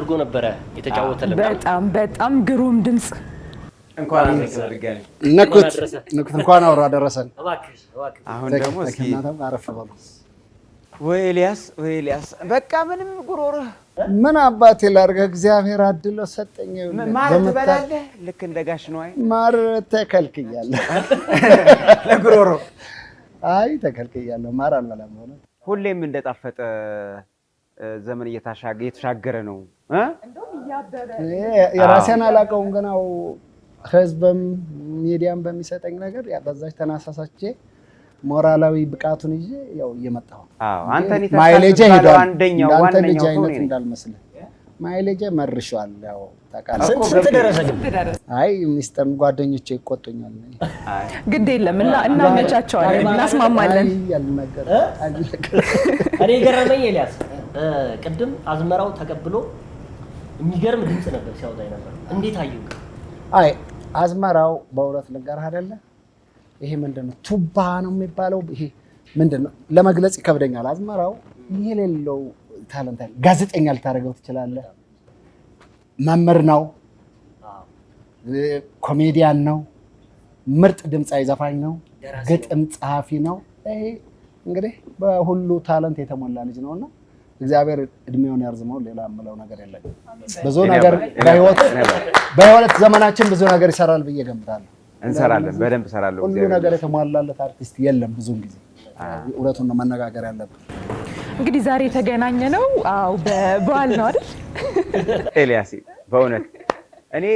አድርጎ ነበር የተጫወተልን በጣም ግሩም ድምጽ እንኳን አደረሰን እንኳን አውራ ደረሰን አሁን ደግሞ እስኪ ወይ ኤልያስ በቃ ምንም ጉሮሮ ምን አባቴ ላድርግ እግዚአብሔር አድሎ ሰጠኝ ማር ትበላለህ ልክ እንደ ጋሽ ነው አይ ማር ተከልክያለሁ ለጉሮሮ አይ ተከልክያለሁ ማር አልበላም ሆነ ሁሌም እንደጣፈጠ ዘመን እየተሻገረ ነው እንደውም ያበበ የራሴን አላቀውም ገናው ህዝብም ሚዲያም በሚሰጠኝ ነገር በዛች ተናሳሳቼ ሞራላዊ ብቃቱን ይዤ ያው እየመጣሁ አንተን ማይሌጅ ሄዷል አንደኛው ዋነኛው አይነት እንዳልመስል ማይሌጅ መርሻል ያው ታቃለ ስንት ደረሰ ግን አይ ሚስተር ጓደኞቼ ይቆጡኛል ግድ የለም እና እናመቻቸዋለን እናስማማለን ያልነገር እኔ ገረመኝ ኤልያስ ቅድም አዝመራው ተቀብሎ የሚገርም ድምጽ ነበር ሲያወጣ ነበር እንዴት አየው አይ አዝመራው በእውነት ልንገርህ አይደለ ይሄ ምንድነው ቱባ ነው የሚባለው ይሄ ምንድነው ለመግለጽ ይከብደኛል አዝመራው የሌለው ታለንት ጋዜጠኛ ልታረጋው ትችላለህ መምህር ነው ኮሜዲያን ነው ምርጥ ድምጻዊ ዘፋኝ ነው ግጥም ጸሐፊ ነው ይሄ እንግዲህ በሁሉ ታለንት የተሞላ ልጅ ነውና እግዚአብሔር እድሜውን ያርዝመው ሌላ ምለው ነገር የለም ብዙ ነገር በህይወት ዘመናችን ብዙ ነገር ይሰራል ብዬ ገምታለሁ እንሰራለን በደንብ ሰራለሁ ሁሉ ነገር የተሟላለት አርቲስት የለም ብዙን ጊዜ እውነቱን ነው መነጋገር ያለብን እንግዲህ ዛሬ ተገናኘ ነው አው በበዓል ነው አይደል ኤልያስ በእውነት እኔ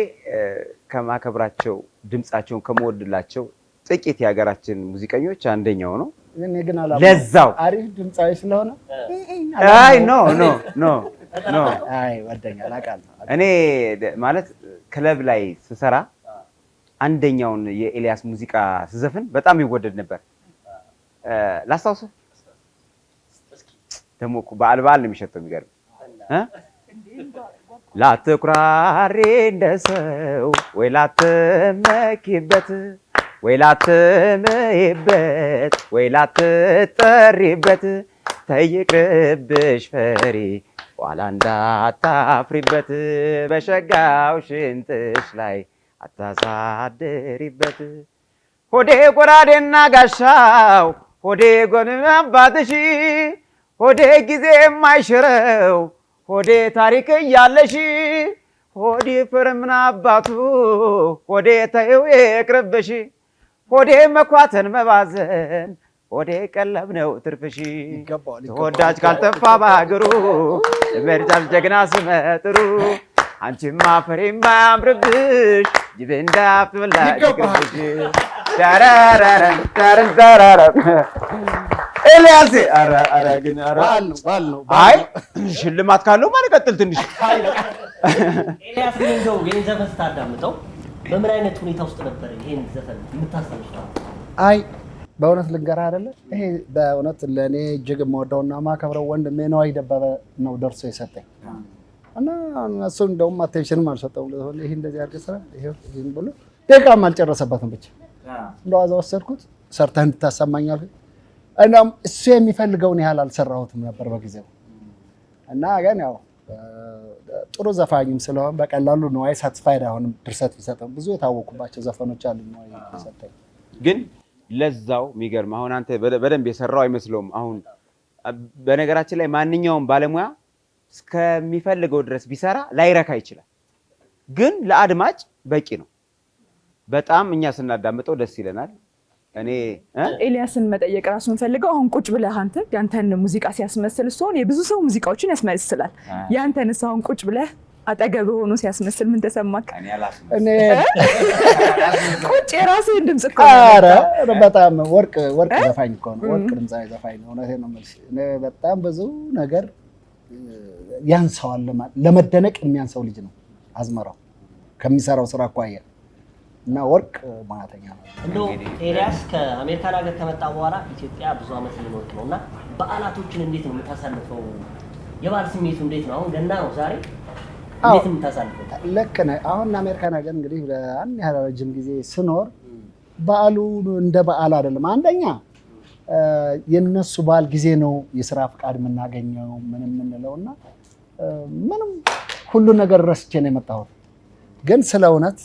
ከማከብራቸው ድምጻቸውን ከመወድላቸው ጥቂት የሀገራችን ሙዚቀኞች አንደኛው ነው እኔ ግን አላማ ለዛው አሪፍ ድምጻዊ ስለሆነ አይ ኖ አይ ወደኛ አቃለሁ እኔ ማለት ክለብ ላይ ስሰራ አንደኛውን የኤልያስ ሙዚቃ ስዘፍን በጣም ይወደድ ነበር ላስታውስ ደሞ በዓል ነው የሚሸተው የሚገርም ላትኩራሪ እንደሰው ወይ ላትመኪበት ወይ ላትመይበት ወይ ላትጠሪበት ተይቅርብሽ ፈሪ ኋላ እንዳታፍሪበት በሸጋው ሽንጥሽ ላይ አታሳድሪበት ሆዴ ጎራዴና ጋሻው ሆዴ ጎንና አባትሽ ሆዴ ጊዜ የማይሽረው ሆዴ ታሪክ እያለሽ ሆዴ ፍርምና አባቱ ሆዴ ተይው ይቅርብሽ ሆዴ መኳተን መባዘን ሆዴ ቀለብ ነው ትርፍሽ ተወዳጅ ካልጠፋ ባገሩ ለመርጃል ጀግና ስመጥሩ አንቺማ ፍሬም ባያምርብሽ ጅብ እንዳትበላሽ ዳራራራ ዳራራራ ኤልያስ አራ ግን አራ አይ ሽልማት ካለው ማለት ቀጥል ትንሽ ኤልያስ ግን እንደው ይሄን ዘፈን ስታዳምጠው በምን አይነት ሁኔታ ውስጥ ነበር ይሄን ዘፈን የምታስታውሰው አይ በእውነት ልንገርህ አይደለ ይሄ በእውነት ለኔ እጅግ የምወደውና ማከብረው ወንድሜ ነዋይ ደበበ ነው ደርሶ የሰጠኝ እና እሱ እንደውም አቴንሽንም አልሰጠውም ለሆነ ይሄ እንደዚህ አድርገህ ስራ ይሄን ብሎ ደቂቃም አልጨረሰበትም ብቻ እንደዋዛ ወሰድኩት ሰርተህ እንድታሰማኛል እናም እሱ የሚፈልገውን ያህል አልሰራሁትም ነበር በጊዜው እና ግን ያው ጥሩ ዘፋኝም ስለሆነ በቀላሉ ነዋይ ሳትስፋይድ አሁንም ድርሰት ቢሰጠው ብዙ የታወቁባቸው ዘፈኖች አሉ ነዋይ ተሰጠኝ ግን ለዛው የሚገርም አሁን አንተ በደንብ የሰራው አይመስለውም አሁን በነገራችን ላይ ማንኛውም ባለሙያ እስከሚፈልገው ድረስ ቢሰራ ላይረካ ይችላል ግን ለአድማጭ በቂ ነው በጣም እኛ ስናዳምጠው ደስ ይለናል እኔ ኤልያስን መጠየቅ ራሱን ፈልገው አሁን ቁጭ ብለህ አንተ ያንተን ሙዚቃ ሲያስመስል ሶን የብዙ ሰው ሙዚቃዎችን ያስመስላል ያንተን አሁን ቁጭ ብለህ አጠገብ ሆኖ ሲያስመስል ምን ተሰማክ እኔ ቁጭ የራስህን ድምጽ እኮ ኧረ በጣም ወርቅ ዘፋኝ እኮ ነው ወርቅ ድምጻዊ ዘፋኝ ነው እውነቴን ነው የምልሽ እኔ በጣም ብዙ ነገር ያንሰዋል ለመደነቅ የሚያንሰው ልጅ ነው አዝመራው ከሚሰራው ስራ አኳያ እና ወርቅ ማተኛ ነው እንደው ኤልያስ ከአሜሪካን ሀገር ከመጣ በኋላ ኢትዮጵያ ብዙ አመት ሊኖር ነውና በዓላቶችን እንዴት ነው የምታሳልፈው የበዓል ስሜቱ እንዴት ነው አሁን ገና ነው ዛሬ እንዴት ነው የምታሳልፈው ልክ ነህ አሁን አሜሪካን ሀገር እንግዲህ ለአንድ ያህል ረጅም ጊዜ ስኖር በዓሉ እንደ በዓል አይደለም አንደኛ የነሱ በዓል ጊዜ ነው የሥራ ፍቃድ የምናገኘው ምንም እንለውና ምንም ሁሉ ነገር ረስቼ ነው የመጣሁት። ግን ስለ እውነት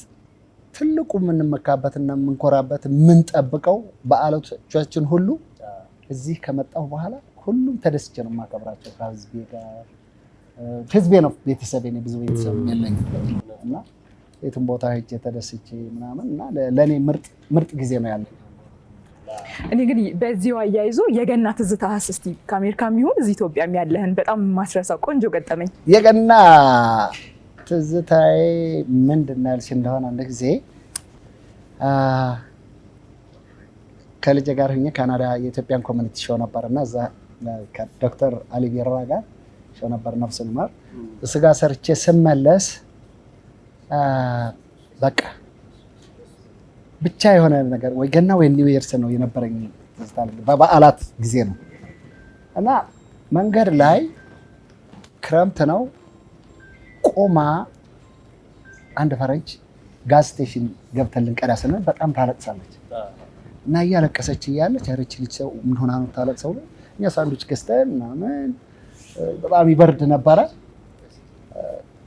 ትልቁ የምንመካበትና የምንኮራበት የምንጠብቀው በዓላቶቻችን ሁሉ እዚህ ከመጣሁ በኋላ ሁሉም ተደስቼ ነው የማከብራቸው ከህዝቤ ጋር። ህዝቤ ነው ቤተሰቤ ነው፣ ብዙ ቤተሰብ የለኝ እና የትም ቦታ ሄጄ ተደስቼ ምናምን እና ለእኔ ምርጥ ጊዜ ነው ያለኝ። እኔ ግን በዚሁ አያይዞ የገና ትዝታህስ እስቲ ከአሜሪካ የሚሆን እዚህ ኢትዮጵያም ያለህን በጣም ማስረሳው ቆንጆ ገጠመኝ? የገና ትዝታዬ ምንድን ነው ያልሽ እንደሆነ አንድ ጊዜ ከልጄ ጋር ሆኜ ካናዳ የኢትዮጵያን ኮሚኒቲ ሾው ነበር እና እዛ ከዶክተር አሊ ቢራ ጋር ሾው ነበር ነፍሱን ይማር። እሱ ጋር ሰርቼ ስመለስ በቃ ብቻ የሆነ ነገር ወይ ገና ወይ ኒው ኢየርስ ነው የነበረኝ ትዝታ። በበዓላት ጊዜ ነው እና መንገድ ላይ ክረምት ነው ቆማ አንድ ፈረንጅ ጋዝ ስቴሽን ገብተን ልንቀዳ ስንል በጣም ታለቅሳለች እና እያለቀሰች እያለች ያረች ልጅ ሰው ምን ሆና ነው ታለቅሰው? እኛ ሳንዱች ገዝተን ምናምን በጣም ይበርድ ነበረ።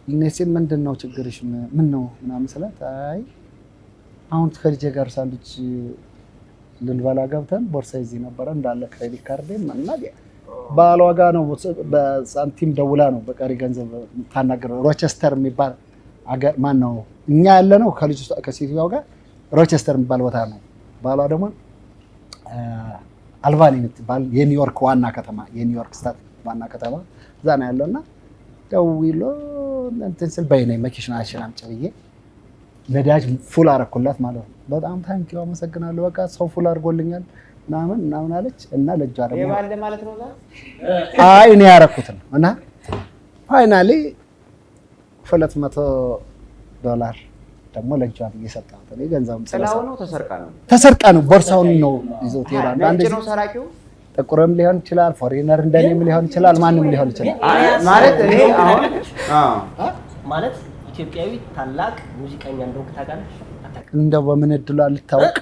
እነዚህ ምንድን ነው ችግርሽ? ምን ነው ምናምን ስላት አይ አሁን ከልጄ ጋር ሳንዱች ልንበላ ገብተን ቦርሳ ይዤ ነበረ እንዳለ ክሬዲት ካርዴን እና ባሏ ጋር ነው በሳንቲም ደውላ ነው በቀሪ ገንዘብ ታናገረው። ሮቸስተር የሚባል አገር ማን ነው እኛ ያለ ነው ከሴትዮዋ ጋር ሮቸስተር የሚባል ቦታ ነው። ባሏ ደግሞ አልባኒ የምትባል የኒውዮርክ ዋና ከተማ የኒውዮርክ ስታት ዋና ከተማ እዛ ነው ያለውና ደውሎ እንትን ስል በይነኝ መኪናሽን አምጪ ብዬ ነዳጅ ፉል አደረኩላት ማለት ነው። በጣም ታንኪው አመሰግናለሁ፣ በቃ ሰው ፉል አድርጎልኛል ምናምን አለች እና ለጇ ደግሞ የባለ ማለት ነው አይ እኔ ያደረኩት ነው እና ፋይናሊ $200 ደግሞ ለጇ እየሰጣሁት እኔ ገንዘቡን ጥላው ነው ተሰርቃ ነው ቦርሳውን ነው ይዞት ይሄዳል። አንዴ ነው ሰራቂው ጥቁርም ሊሆን ይችላል፣ ፎሬነር እንደኔም ሊሆን ይችላል፣ ማንም ሊሆን ይችላል። ማለት እኔ አሁን ማለት ኢትዮጵያዊ ታላቅ ሙዚቀኛ እንደሆንክ ታውቃለህ? እንደው በምን እድሏ ልታውቅ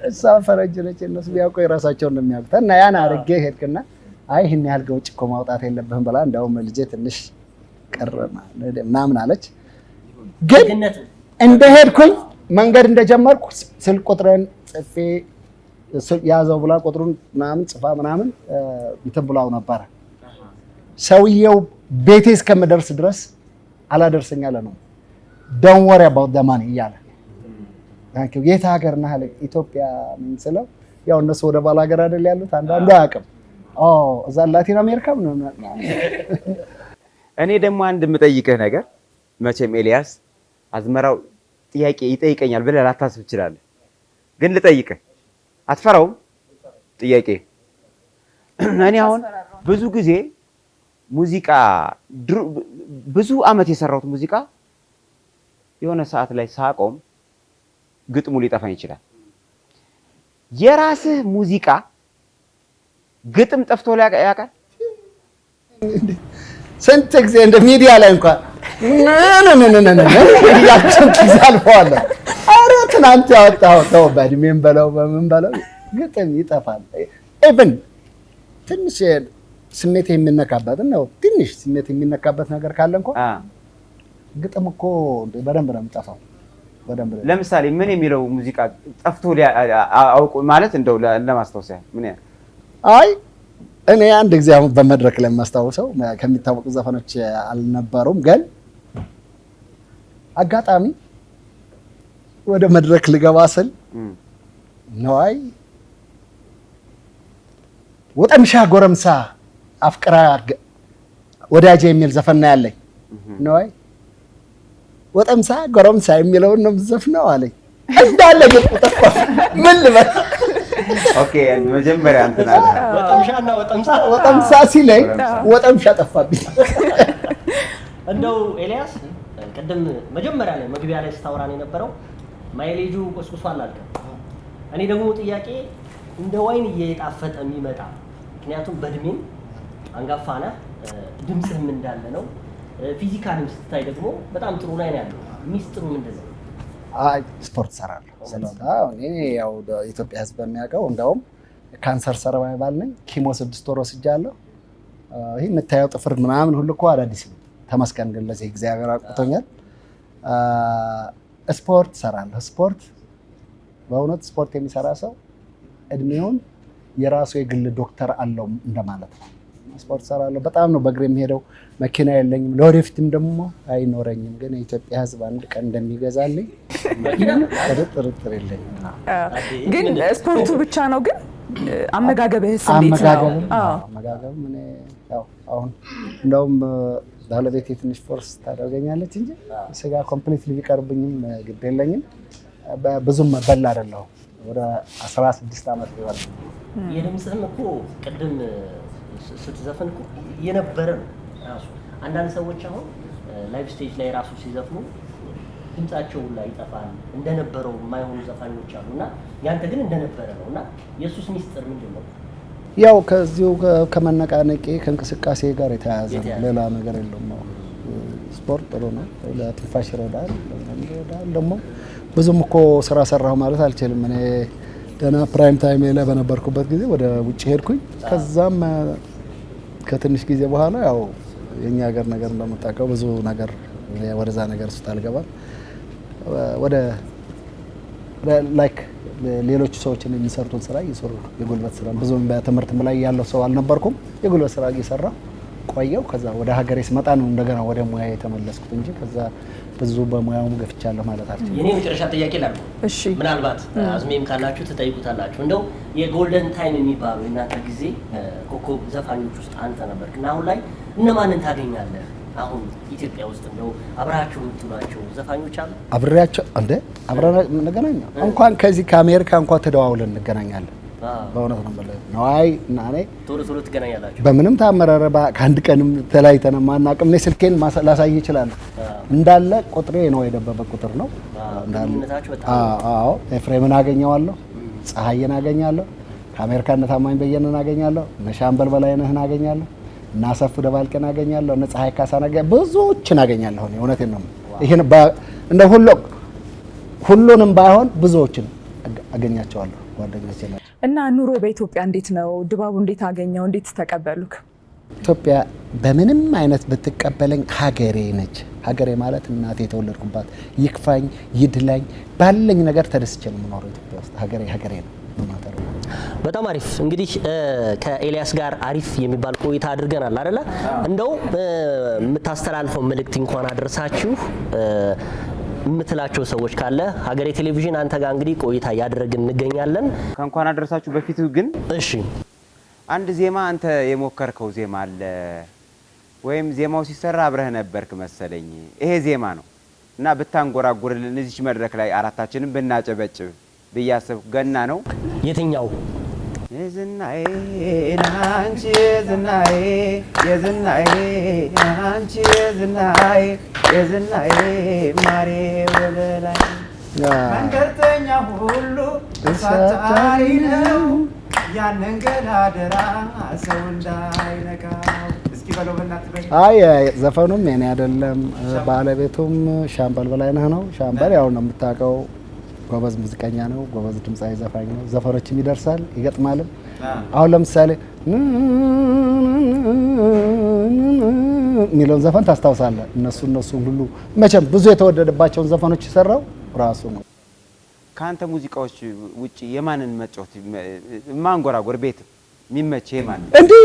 እሷ ፈረንጅ ነች፣ እነሱ ቢያውቁ የራሳቸውን ነው የሚያውቁት። እና ያን አድርጌ ሄድክና አይ ይህን ያህል ገውጭ እኮ ማውጣት የለብህም ብላ እንደውም ልጄ ትንሽ ቀረማ ምናምን አለች። ግን እንደሄድኩኝ መንገድ እንደጀመርኩ ስልክ ቁጥርን ጽፌ ያዘው ብላ ቁጥሩን ምናምን ጽፋ ምናምን እንትን ብላው ነበረ። ሰውየው ቤቴ እስከምደርስ ድረስ አላደርሰኝ አለ ነው don't worry about the money እያለ የት ሀገር ነህ አለ። ኢትዮጵያ ምን ስለው ያው እነሱ ወደ ባል ሀገር አይደል ያሉት አንዳንዱ አያውቅም። እዛ ላቲን አሜሪካ እኔ ደግሞ አንድ የምጠይቅህ ነገር መቼም ኤልያስ አዝመራው ጥያቄ ይጠይቀኛል ብለህ ላታስብ ትችላለህ፣ ግን ልጠይቅህ አትፈራውም? ጥያቄ እኔ አሁን ብዙ ጊዜ ሙዚቃ ብዙ አመት የሰራሁት ሙዚቃ የሆነ ሰዓት ላይ ሳቆም ግጥሙ ሊጠፋኝ ይችላል። የራስህ ሙዚቃ ግጥም ጠፍቶ ያውቃል? ስንት ጊዜ እንደ ሚዲያ ላይ እንኳን ያችን ጊዜ አልፈዋለሁ። ኧረ ትናንት ያወጣኸው ተው፣ በእድሜም በለው በምን በለው ግጥም ይጠፋል። ኢቭን ትንሽ ስሜት የሚነካበት ነው። ትንሽ ስሜት የሚነካበት ነገር ካለ እንኳን ግጥም እኮ በደንብ ነው የሚጠፋው። በደንብ ለምሳሌ ምን የሚለው ሙዚቃ ጠፍቶ አውቁ ማለት እንደው ለማስታወስ ያህል ምን ያህል? አይ እኔ አንድ ጊዜ አሁን በመድረክ ላይ የማስታውሰው ከሚታወቁ ዘፈኖች አልነበሩም፣ ግን አጋጣሚ ወደ መድረክ ልገባ ስል ነዋይ ወጠምሻ ጎረምሳ አፍቅራ ወዳጄ የሚል ዘፈን ነው ያለኝ። ነዋይ ወጠምሳ ጎረምሳ የሚለውን ነው የምትዘፍነው አለኝ። እንዳለ ግን ጠፋ። ምን ልበል? ኦኬ መጀመሪያ እንትን አለ ወጠምሻና ወጠምሳ ሲለኝ ወጠምሻ ጠፋብኝ። እንደው ኤልያስ ቅድም መጀመሪያ ላይ መግቢያ ላይ ስታወራን የነበረው ማይሌጁ ቆስቁሷል አልከ። እኔ ደግሞ ጥያቄ እንደ ዋይን እየጣፈጠ የሚመጣ ምክንያቱም በእድሜም አንጋፋ ነህ፣ ድምፅህም እንዳለ ነው፣ ፊዚካልም ስትታይ ደግሞ በጣም ጥሩ ላይ ነው ያለው። ሚስጥሩ ምንድን ነው? ስፖርት ሰራለሁ። እኔ ያው ኢትዮጵያ ሕዝብ በሚያውቀው እንደውም ካንሰር ሰርቫይቫል ነኝ። ኪሞ 6 ወር ወስጃለሁ። ይህ የምታየው ጥፍር ምናምን ሁሉ እኮ አዳዲስ ነው፣ ተመስገን ግን ለዚህ እግዚአብሔር አቅቶኛል። ስፖርት ሰራለሁ። ስፖርት በእውነት ስፖርት የሚሰራ ሰው እድሜውን የራሱ የግል ዶክተር አለው እንደማለት ነው። ስፖርት ሰራለሁ። በጣም ነው በእግሬ የሚሄደው። መኪና የለኝም፣ ለወደፊትም ደግሞ አይኖረኝም። ግን የኢትዮጵያ ሕዝብ አንድ ቀን እንደሚገዛልኝ ጥርጥር የለኝም። ግን ስፖርቱ ብቻ ነው ግን አመጋገብህስ እንዴት ነው? አመጋገብ ምን ያው አሁን እንደውም ባለቤቴ ትንሽ ፎርስ ታደርገኛለች እንጂ ስጋ ኮምፕሊትሊ ቢቀርብኝም ግድ የለኝም። ብዙም በላ አይደለሁም። ወደ 16 ዓመት ይሆናል። የድምፅህም እኮ ቅድም ስትዘፍን እኮ የነበረ ነው ራሱ። አንዳንድ ሰዎች አሁን ላይቭ ስቴጅ ላይ ራሱ ሲዘፍኑ ድምጻቸው ላይ ይጠፋል፣ እንደነበረው የማይሆኑ ዘፋኞች አሉና ያንተ ግን እንደነበረ ነውና የሱስ ሚስጥር ምንድነው? ያው ከዚሁ ከመነቃነቄ ከእንቅስቃሴ ጋር የተያያዘ ነው። ሌላ ነገር የለውም። ስፖርት ጥሩ ነው፣ ለትንፋሽ ይረዳል። ደግሞ ብዙም እኮ ስራ ሰራሁ ማለት አልችልም። እኔ ገና ፕራይም ታይም ላይ በነበርኩበት ጊዜ ወደ ውጭ ሄድኩኝ። ከዛም ከትንሽ ጊዜ በኋላ ያው የኛ ሀገር ነገር እንደምታውቀው ብዙ ነገር ወደዛ ነገር ውስጥ አልገባም። ወደ ላይክ ሌሎች ሰዎችን የሚሰሩትን ስራ እየሰሩ የጉልበት ስራ ብዙ በትምህርትም ላይ ያለው ሰው አልነበርኩም። የጉልበት ስራ እየሰራ ቆየው። ከዛ ወደ ሀገሬ ስመጣ ነው እንደገና ወደ ሙያ የተመለስኩት እንጂ ከዛ ብዙ በሙያውም ገፍቻለሁ ማለት አልችልም። የኔ መጨረሻ ጥያቄ ላልኩ፣ እሺ ምናልባት አዝሜም ካላችሁ ትጠይቁታላችሁ። እንደው የጎልደን ታይም የሚባለው እናንተ ጊዜ ኮከብ ዘፋኞች ውስጥ አንተ ነበርክ እና አሁን ላይ እነማንን ታገኛለህ? አሁን ኢትዮጵያ ውስጥ እንደው አብራችሁ የምትሏቸው ዘፋኞች አሉ? አብሬያቸው እንደ አብረን እንገናኛለን። እንኳን ከዚህ ከአሜሪካ እንኳን ተደዋውለን እንገናኛለን። በእውነት ነው ማለት ነው። አይ እና እኔ ቶሎ ትገናኛላችሁ? በምንም ታመራረ ከአንድ ቀንም ተለያይተን ማናቅም። እኔ ስልኬን ላሳይ ይችላል እንዳለ ቁጥሬ ነው የደበበ ቁጥር ነው እንዳለ። አዎ ኤፍሬምን አገኘዋለሁ፣ ፀሐይን አገኛለሁ፣ ከአሜሪካ እነ ታማኝ በየነን አገኛለሁ፣ እነ ሻምበል በላይነህን አገኛለሁ፣ እና አሰፉ ደባልቄን አገኛለሁ፣ እነ ፀሐይ ካሳን አገኛለሁ፣ ብዙዎችን አገኛለሁ። እውነቴን ነው። ይሄን እንደ ሁሉንም ባይሆን ብዙዎችን አገኛቸዋለሁ። ጓደኞቼ ናቸው። እና ኑሮ በኢትዮጵያ እንዴት ነው? ድባቡ እንዴት አገኘው? እንዴት ተቀበሉክ? ኢትዮጵያ በምንም አይነት ብትቀበለኝ ሀገሬ ነች። ሀገሬ ማለት እናቴ የተወለድኩባት፣ ይክፋኝ ይድላኝ ባለኝ ነገር ተደስቼ ነው የምኖረው ኢትዮጵያ ውስጥ። ሀገሬ ነው። በጣም አሪፍ። እንግዲህ ከኤልያስ ጋር አሪፍ የሚባል ቆይታ አድርገናል አይደለ? እንደው የምታስተላልፈው መልእክት እንኳን አድርሳችሁ የምትላቸው ሰዎች ካለ ሀገሬ ቴሌቪዥን አንተ ጋር እንግዲህ ቆይታ እያደረግን እንገኛለን። ከእንኳን አደረሳችሁ በፊት ግን እሺ፣ አንድ ዜማ አንተ የሞከርከው ዜማ አለ ወይም ዜማው ሲሰራ አብረህ ነበርክ መሰለኝ። ይሄ ዜማ ነው እና ብታንጎራጉርልን እዚች መድረክ ላይ አራታችንን ብናጨበጭብ ብያሰብኩ ገና ነው። የትኛው? የዝናዬ አንቺ የዝናዬ የዝናዬ አንቺ የዝናዬ የዝናዬ ማሬ ወለላይ መንገርተኛ ሁሉ ተሳታሪ ነው ያንን ገዳደራ ሰው እንዳይነካው። እስኪ በለው በእናትህ። አይ ዘፈኑም የኔ አይደለም፣ ባለቤቱም ሻምበል በላይነህ ነው። ሻምበል ያው ነው የምታውቀው፣ ጎበዝ ሙዚቀኛ ነው፣ ጎበዝ ድምጻዊ ዘፋኝ ነው። ዘፈኖችም ይደርሳል ይገጥማልም። አሁን ለምሳሌ የሚለውን ዘፈን ታስታውሳለህ? እነሱ ሁሉ መቼም ብዙ የተወደደባቸውን ዘፈኖች የሰራው ራሱ ነው። ከአንተ ሙዚቃዎች ውጪ የማንን መጫወት ማንጎራጎር ቤት የሚመች የማን? እንዲህ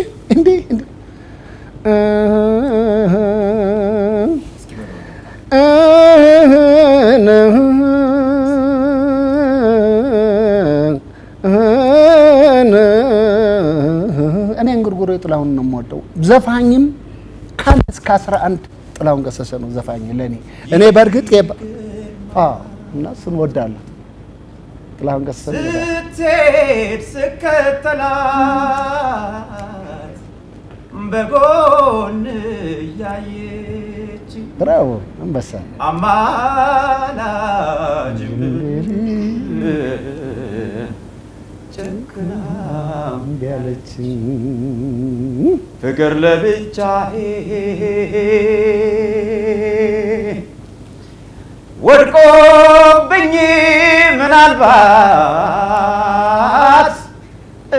እኔ እንጉርጉሮ ጥላሁን ነው የምወደው። ዘፋኝም ካለ እስከ 11 ጥላሁን ገሰሰ ነው ዘፋኝ ለኔ። እኔ በእርግጥ እና እሱን እወዳለሁ። ጥላሁን ገሰሰ ስትሄድ ስከተላት በጎን እያየች ብራው አንበሳ አማላጅ ጨክናም ያለች ፍቅር ለብቻዬ ወድቆብኝ ምናልባት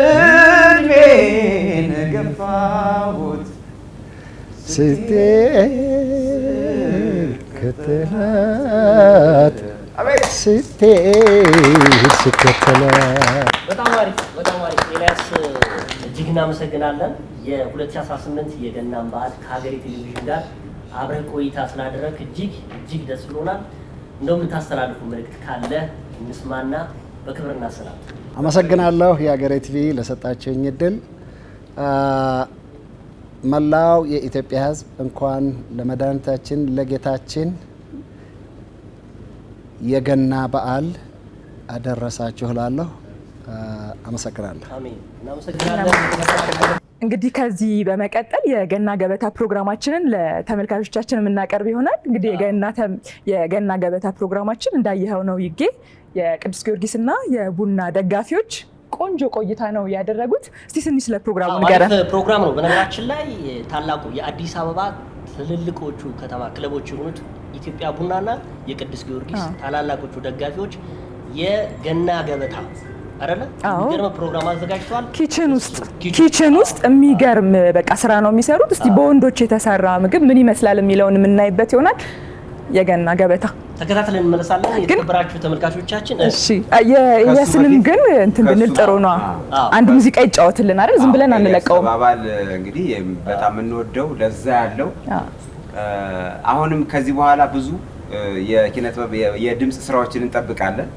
እድሜን ገፋሁት ስትሄድ ስከተላት ስትሄድ ስከተላት። በጣም አሪፍ ኤልያስ፣ እጅግ እናመሰግናለን። የ2018 የገናን በዓል ከሀገሬ ቴሌቪዥን ጋር አብረን ቆይታ ስላደረግ እጅግ ደስ ብሎናል። እንደው የምታስተላልፉ መልእክት ካለ እንስማና በክብር እናሰናብት። አመሰግናለሁ የሀገሬ ቲቪ ለሰጣችሁኝ እድል። መላው የኢትዮጵያ ሕዝብ እንኳን ለመድኃኒታችን ለጌታችን የገና በዓል አደረሳችሁ እላለሁ። አመሰግናለሁ። አሜን። እናመሰግናለን። እንግዲህ ከዚህ በመቀጠል የገና ገበታ ፕሮግራማችንን ለተመልካቾቻችን የምናቀርብ ይሆናል። እንግዲህ የገና ገበታ ፕሮግራማችን እንዳየኸው ነው ይጌ የቅዱስ ጊዮርጊስና የቡና ደጋፊዎች ቆንጆ ቆይታ ነው ያደረጉት። እስቲ ትንሽ ስለ ፕሮግራሙ ንገረን። ፕሮግራም ነው በነገራችን ላይ ታላቁ የአዲስ አበባ ትልልቆቹ ከተማ ክለቦች የሆኑት ኢትዮጵያ ቡናና የቅዱስ ጊዮርጊስ ታላላቆቹ ደጋፊዎች የገና ገበታ አይደለ የሚገርም ፕሮግራም አዘጋጅተዋል። ኪችን ውስጥ የሚገርም በቃ ስራ ነው የሚሰሩት። እስቲ በወንዶች የተሰራ ምግብ ምን ይመስላል የሚለውን የምናይበት ይሆናል። የገና ገበታ ተከታትለን እንመለሳለን። የተከበራችሁ ተመልካቾቻችን፣ እሺ የስንም ግን እንትን ብንል ጥሩ ነው። አንድ ሙዚቃ ይጫወትልን አይደል? ዝም ብለን አንለቀውም። አባባል እንግዲህ በጣም የምንወደው ለዛ ያለው አሁንም ከዚህ በኋላ ብዙ የኪነ ጥበብ የድምጽ ስራዎችን እንጠብቃለን።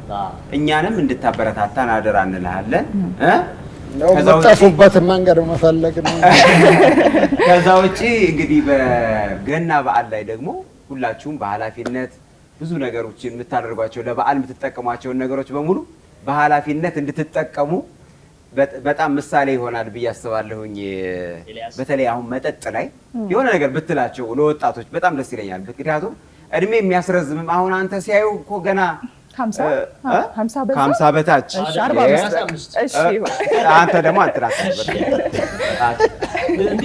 እኛንም እንድታበረታታን አደራ እንልሃለን። ከዛውበት መንገድ መፈለግ ነው። ከዛ ውጪ እንግዲህ በገና በዓል ላይ ደግሞ ሁላችሁም በኃላፊነት ብዙ ነገሮችን የምታደርጓቸው ለበዓል የምትጠቀሟቸውን ነገሮች በሙሉ በኃላፊነት እንድትጠቀሙ በጣም ምሳሌ ይሆናል ብዬ አስባለሁኝ። በተለይ አሁን መጠጥ ላይ የሆነ ነገር ብትላቸው ለወጣቶች በጣም ደስ ይለኛል። ምክንያቱም እድሜ የሚያስረዝምም አሁን አንተ ሲያዩ እኮ ገና 50 በታች አንተ ደግሞ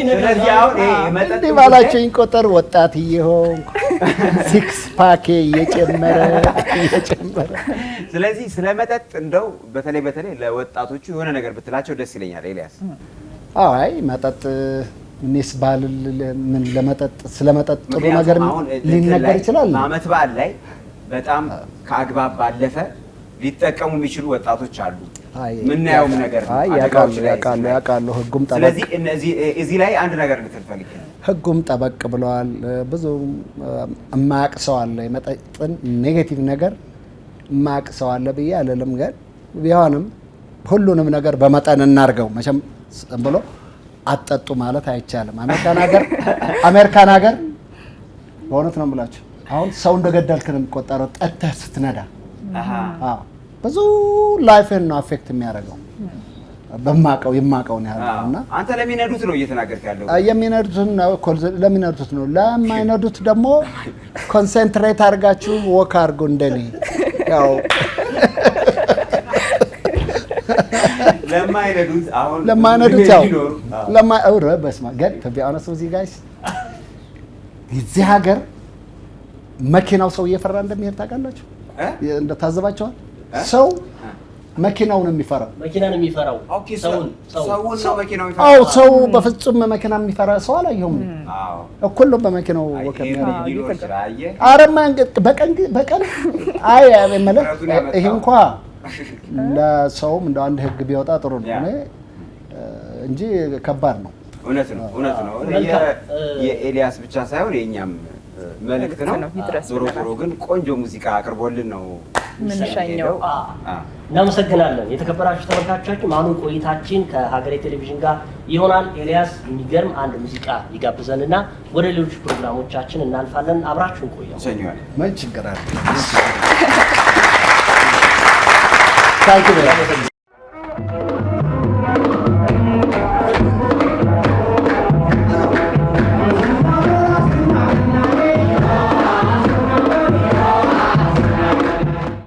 ስለዚህ አሁን መጠጥ ባላቸው ይቆጠር ወጣት እየሆንኩ ሲክስ ፓኬ እየጨመረ ስለዚህ ስለ መጠጥ እንደው በተለይ ለወጣቶቹ የሆነ ነገር ብትላቸው ደስ ይለኛል። ኤልያስ አይ መጠጥ እኔስ ባል ምን ለመጠጥ ስለመጠጥ ጥሩ ነገር ሊነገር ይችላል። ዓመት በዓል ላይ በጣም ከአግባብ ባለፈ ሊጠቀሙ የሚችሉ ወጣቶች አሉ። ምናየውም ነገር ያውቃሉ። ህጉም ጠበቅ። ስለዚህ እዚህ ላይ አንድ ነገር ልትፈልግ ህጉም ጠበቅ ብለዋል። ብዙ የማያውቅ ሰው አለ። የመጠጥን ኔጌቲቭ ነገር የማያውቅ ሰው አለ ብዬ አልልም። ግን ቢሆንም ሁሉንም ነገር በመጠን እናርገው። መቼም ብሎ አጠጡ ማለት አይቻልም። አሜሪካን ሀገር በእውነት ነው የምላቸው አሁን ሰው እንደገደልክ ነው የሚቆጠረው ጠጥተህ ስትነዳ። ብዙ ላይፍን ነው አፌክት የሚያደርገው። የማውቀው ነው ያለውና አንተ ለሚነዱት ነው እየተናገርክ ያለው። ለሚነዱት ነው። ለማይነዱት ደግሞ ኮንሰንትሬት አድርጋችሁ ወክ አድርጉ እንደኔ ያው ለማይነዱት ያው ለማይወረ በስማ ገድ ተቢያነሱ እዚህ ጋይስ እዚህ ሀገር መኪናው ሰው እየፈራ እንደሚሄድ ታውቃላችሁ? እንደታዘባችኋል? ሰው መኪናው ነው የሚፈራው። ኦኬ ሰው ነው መኪናው የሚፈራው። አዎ ሰው በፍጹም መኪና የሚፈራ ሰው አላየሁም። እኩል ነው በመኪናው አረማ በቀን አይ ይሄ እንኳን ለሰውም እንደ አንድ ህግ ቢወጣ ጥሩ ነው እንጂ ከባድ ነው። እውነት ነው። የኤልያስ ብቻ ሳይሆን የኛም መልእክት ነው። ዞሮ ግን ቆንጆ ሙዚቃ አቅርቦልን ነው ምንሸኘው። እናመሰግናለን። የተከበራችሁ ተመልካቾቻችን አሁን ቆይታችን ከሀገሬ ቴሌቪዥን ጋር ይሆናል። ኤልያስ የሚገርም አንድ ሙዚቃ ይጋብዘንና ወደ ሌሎች ፕሮግራሞቻችን እናልፋለን። አብራችሁን ቆዩ። ሰኞዋል ምን ችግር አለ?